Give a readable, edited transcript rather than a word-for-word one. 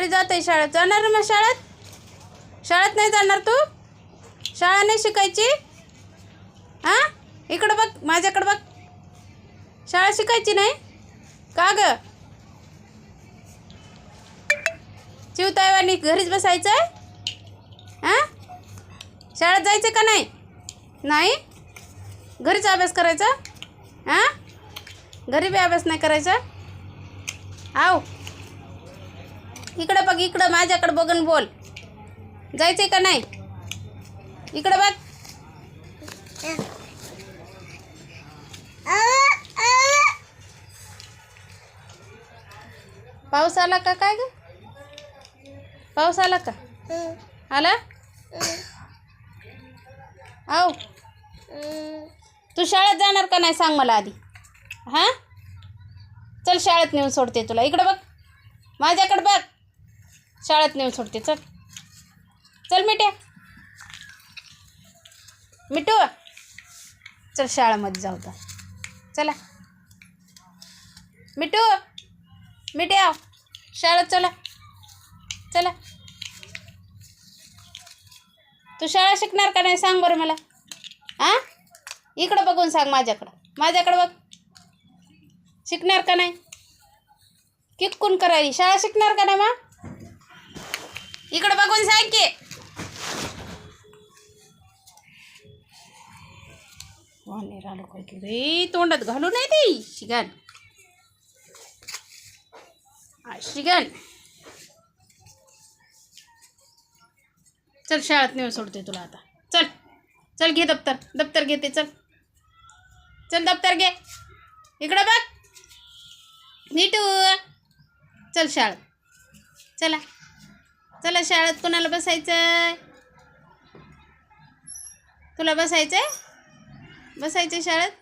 तरी जाते शाळेत. जाणार मग शाळेत नाही जाणार तू? शाळा नाही शिकायची? हां, इकडं बघ, माझ्याकडं बघ. शाळा शिकायची नाही का ग? चिवतायवानी घरीच बसायचं आहे? हां, शाळेत जायचं का नाही? नाही, घरीच अभ्यास करायचा? हां, घरी बी अभ्यास नाही करायचा? आव, इकडं बघ, इकडं माझ्याकडं बघून बोल. जायचंय का नाही? इकडं बघ. पाऊस आला का काय ग? पाऊस आला का? आला? आव, तू शाळेत जाणार का नाही सांग मला आधी. हां, चल शाळेत नेऊन सोडते तुला. इकडं बघ, माझ्याकडं बघ. शाळेत नेऊन सोडते. चल चल मिठ्या, मिठू चल शाळेमध्ये जाऊ तर. चला मिठू, मिठ्या शाळेत चला. चला, तू शाळा शिकणार का नाही सांग बरं मला. हां, इकडं बघून सांग. माझ्याकडं बघ. शिकणार का नाही? कितकून करायली शाळा शिकणार का नाही मग? इकडं बघून सांग की. वाने राहिलो काय की बाई, तोंडात घालू नाही ती शिगण. शिगण, चल शाळेत नेऊन सोडते तुला आता. चल चल, घे दप्तर घेते. चल चल, दप्तर घे. इकडं बघ नीटू. चल शाळेत. चला चला शाळेत. कोणाला बसायचं? तुला बसायचं शाळेत?